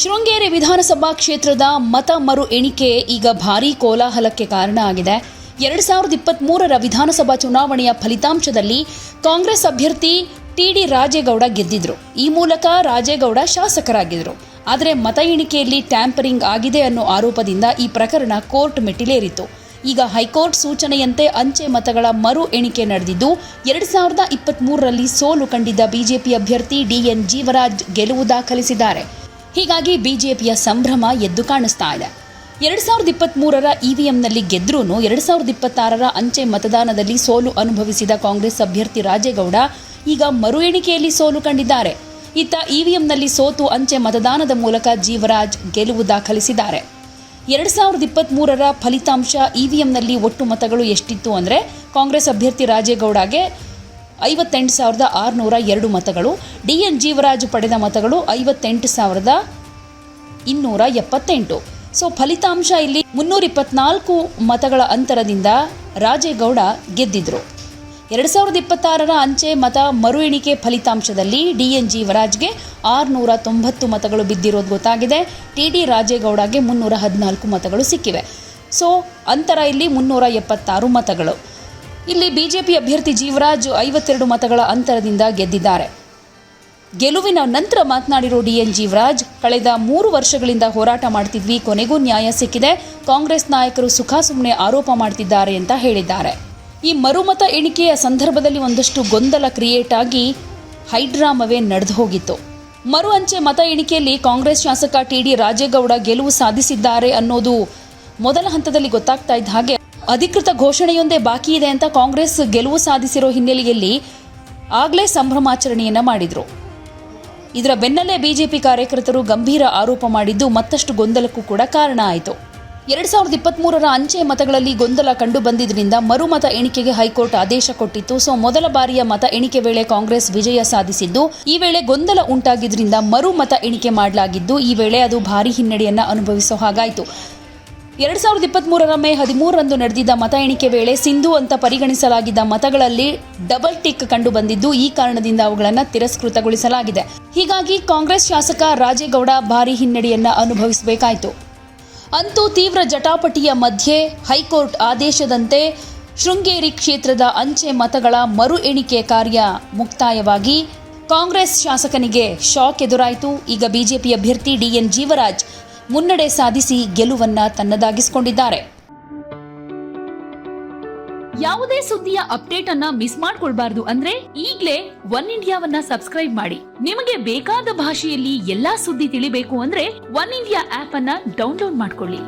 ಶೃಂಗೇರಿ ವಿಧಾನಸಭಾ ಕ್ಷೇತ್ರದ ಮತ ಮರು ಎಣಿಕೆ ಈಗ ಭಾರೀ ಕೋಲಾಹಲಕ್ಕೆ ಕಾರಣ ಆಗಿದೆ. 2023ರ ವಿಧಾನಸಭಾ ಚುನಾವಣೆಯ ಫಲಿತಾಂಶದಲ್ಲಿ ಕಾಂಗ್ರೆಸ್ ಅಭ್ಯರ್ಥಿ ಟಿ.ಡಿ. ರಾಜೇಗೌಡ ಗೆದ್ದಿದ್ರು. ಈ ಮೂಲಕ ರಾಜೇಗೌಡ ಶಾಸಕರಾಗಿದ್ರು. ಆದರೆ ಮತ ಎಣಿಕೆಯಲ್ಲಿ ಟ್ಯಾಂಪರಿಂಗ್ ಆಗಿದೆ ಅನ್ನೋ ಆರೋಪದಿಂದ ಈ ಪ್ರಕರಣ ಕೋರ್ಟ್ ಮೆಟ್ಟಿಲೇರಿತು. ಈಗ ಹೈಕೋರ್ಟ್ ಸೂಚನೆಯಂತೆ ಅಂಚೆ ಮತಗಳ ಮರು ಎಣಿಕೆ ನಡೆದಿದ್ದು 2023ರಲ್ಲಿ ಸೋಲು ಕಂಡಿದ್ದ ಬಿಜೆಪಿ ಅಭ್ಯರ್ಥಿ ಡಿ.ಎನ್. ಜೀವರಾಜ್ ಗೆಲುವು ದಾಖಲಿಸಿದ್ದಾರೆ. ಹೀಗಾಗಿ ಬಿಜೆಪಿಯ ಸಂಭ್ರಮ ಎದ್ದು ಕಾಣಿಸ್ತಾ ಇದೆ. 2023ರ ಇವಿಎಂನಲ್ಲಿ ಗೆದ್ರೂ 2026ರ ಅಂಚೆ ಮತದಾನದಲ್ಲಿ ಸೋಲು ಅನುಭವಿಸಿದ ಕಾಂಗ್ರೆಸ್ ಅಭ್ಯರ್ಥಿ ರಾಜೇಗೌಡ ಈಗ ಮರು ಎಣಿಕೆಯಲ್ಲಿ ಸೋಲು ಕಂಡಿದ್ದಾರೆ. ಇತ್ತ ಇವಿಎಂನಲ್ಲಿ ಸೋತು ಅಂಚೆ ಮತದಾನದ ಮೂಲಕ ಜೀವರಾಜ್ ಗೆಲುವು ದಾಖಲಿಸಿದ್ದಾರೆ. 2023ರ ಫಲಿತಾಂಶ ಇವಿಎಂನಲ್ಲಿ ಒಟ್ಟು ಮತಗಳು ಎಷ್ಟಿತ್ತು ಅಂದರೆ ಕಾಂಗ್ರೆಸ್ ಅಭ್ಯರ್ಥಿ ರಾಜೇಗೌಡಗೆ 58,602 ಮತಗಳು, ಡಿ.ಎನ್. ಜೀವರಾಜ್ ಪಡೆದ ಮತಗಳು 58,278. ಸೊ ಫಲಿತಾಂಶ ಇಲ್ಲಿ 324 ಮತಗಳ ಅಂತರದಿಂದ ರಾಜೇಗೌಡ ಗೆದ್ದಿದ್ರು. 2026ರ ಅಂಚೆ ಮತ ಮರು ಎಣಿಕೆ ಫಲಿತಾಂಶದಲ್ಲಿ ಡಿ.ಎನ್. ಜೀವರಾಜ್ಗೆ 690 ಮತಗಳು ಬಿದ್ದಿರೋದು ಗೊತ್ತಾಗಿದೆ. ಟಿ.ಡಿ. ರಾಜೇಗೌಡಗೆ 314 ಮತಗಳು ಸಿಕ್ಕಿವೆ. ಸೊ ಅಂತರ ಇಲ್ಲಿ 376 ಮತಗಳು. ಇಲ್ಲಿ ಬಿಜೆಪಿ ಅಭ್ಯರ್ಥಿ ಜೀವರಾಜ್ 52 ಮತಗಳ ಅಂತರದಿಂದ ಗೆದ್ದಿದ್ದಾರೆ. ಗೆಲುವಿನ ನಂತರ ಮಾತನಾಡಿರೋ ಡಿ.ಎನ್. ಜೀವರಾಜ್, ಕಳೆದ 3 ವರ್ಷಗಳಿಂದ ಹೋರಾಟ ಮಾಡ್ತಿದ್ವಿ, ಕೊನೆಗೂ ನ್ಯಾಯ ಸಿಕ್ಕಿದೆ. ಕಾಂಗ್ರೆಸ್ ನಾಯಕರು ಸುಮ್ಮನೆ ಆರೋಪ ಮಾಡ್ತಿದ್ದಾರೆ ಅಂತ ಹೇಳಿದ್ದಾರೆ. ಈ ಮರುಮತ ಎಣಿಕೆಯ ಸಂದರ್ಭದಲ್ಲಿ ಒಂದಷ್ಟು ಗೊಂದಲ ಕ್ರಿಯೇಟ್ ಆಗಿ ಹೈಡ್ರಾಮವೇ ನಡೆದು ಹೋಗಿತ್ತು. ಮರು ಅಂಚೆ ಮತ ಎಣಿಕೆಯಲ್ಲಿ ಕಾಂಗ್ರೆಸ್ ಶಾಸಕ ಟಿ.ಡಿ. ರಾಜೇಗೌಡ ಗೆಲುವು ಸಾಧಿಸಿದ್ದಾರೆ ಅನ್ನೋದು ಮೊದಲ ಹಂತದಲ್ಲಿ ಗೊತ್ತಾಗ್ತಾ ಇದ್ದ ಹಾಗೆ ಅಧಿಕೃತ ಘೋಷಣೆಯೊಂದೇ ಬಾಕಿ ಇದೆ ಅಂತ ಕಾಂಗ್ರೆಸ್ ಗೆಲುವು ಸಾಧಿಸಿರೋ ಹಿನ್ನೆಲೆಯಲ್ಲಿ ಆಗಲೇ ಸಂಭ್ರಮಾಚರಣೆಯನ್ನ ಮಾಡಿದ್ರು. ಇದರ ಬೆನ್ನಲ್ಲೇ ಬಿಜೆಪಿ ಕಾರ್ಯಕರ್ತರು ಗಂಭೀರ ಆರೋಪ ಮಾಡಿದ್ದು ಮತ್ತಷ್ಟು ಗೊಂದಲಕ್ಕೂ ಕೂಡ ಕಾರಣ ಆಯಿತು. 2023ರ ಅಂಚೆ ಮತಗಳಲ್ಲಿ ಗೊಂದಲ ಕಂಡು ಬಂದಿದ್ದರಿಂದ ಮರುಮತ ಎಣಿಕೆಗೆ ಹೈಕೋರ್ಟ್ ಆದೇಶ ಕೊಟ್ಟಿತ್ತು. ಸೊ ಮೊದಲ ಬಾರಿಯ ಮತ ಎಣಿಕೆ ವೇಳೆ ಕಾಂಗ್ರೆಸ್ ವಿಜಯ ಸಾಧಿಸಿದ್ದು, ಈ ವೇಳೆ ಗೊಂದಲ ಉಂಟಾಗಿದ್ದರಿಂದ ಮರುಮತ ಎಣಿಕೆ ಮಾಡಲಾಗಿದ್ದು, ಈ ವೇಳೆ ಅದು ಭಾರೀ ಹಿನ್ನಡೆಯನ್ನ ಅನುಭವಿಸೋ ಹಾಗಾಯಿತು. 2023ರ ಮೇ 13ರಂದು ನಡೆದಿದ್ದ ಮತ ಎಣಿಕೆ ವೇಳೆ ಸಿಂಧು ಅಂತ ಪರಿಗಣಿಸಲಾಗಿದ್ದ ಮತಗಳಲ್ಲಿ ಡಬಲ್ ಟಿಕ್ ಕಂಡು ಬಂದಿದ್ದು, ಈ ಕಾರಣದಿಂದ ಅವುಗಳನ್ನು ತಿರಸ್ಕೃತಗೊಳಿಸಲಾಗಿದೆ. ಹೀಗಾಗಿ ಕಾಂಗ್ರೆಸ್ ಶಾಸಕ ರಾಜೇಗೌಡ ಭಾರೀ ಹಿನ್ನಡೆಯನ್ನ ಅನುಭವಿಸಬೇಕಾಯಿತು. ಅಂತೂ ತೀವ್ರ ಜಟಾಪಟಿಯ ಮಧ್ಯೆ ಹೈಕೋರ್ಟ್ ಆದೇಶದಂತೆ ಶೃಂಗೇರಿ ಕ್ಷೇತ್ರದ ಅಂಚೆ ಮತಗಳ ಮರು ಎಣಿಕೆ ಕಾರ್ಯ ಮುಕ್ತಾಯವಾಗಿ ಕಾಂಗ್ರೆಸ್ ಶಾಸಕನಿಗೆ ಶಾಕ್ ಎದುರಾಯಿತು. ಈಗ ಬಿಜೆಪಿ ಅಭ್ಯರ್ಥಿ ಡಿ.ಎನ್. ಜೀವರಾಜ್ ಮುನ್ನಡೆ ಸಾಧಿಸಿ ಗೆಲುವನ್ನ ತನ್ನದಾಗಿಸಿಕೊಂಡಿದ್ದಾರೆ. ಯಾವುದೇ ಸುದ್ದಿಯ ಅಪ್ಡೇಟ್ ಅನ್ನ ಮಿಸ್ ಮಾಡ್ಕೊಳ್ಬಾರ್ದು ಅಂದ್ರೆ ಈಗ್ಲೇ ಒನ್ ಇಂಡಿಯಾವನ್ನ ಸಬ್ಸ್ಕ್ರೈಬ್ ಮಾಡಿ. ನಿಮಗೆ ಬೇಕಾದ ಭಾಷೆಯಲ್ಲಿ ಎಲ್ಲಾ ಸುದ್ದಿ ತಿಳಿಬೇಕು ಅಂದ್ರೆ ಒನ್ ಇಂಡಿಯಾ ಆಪ್ ಅನ್ನ ಡೌನ್ಲೋಡ್ ಮಾಡ್ಕೊಳ್ಳಿ.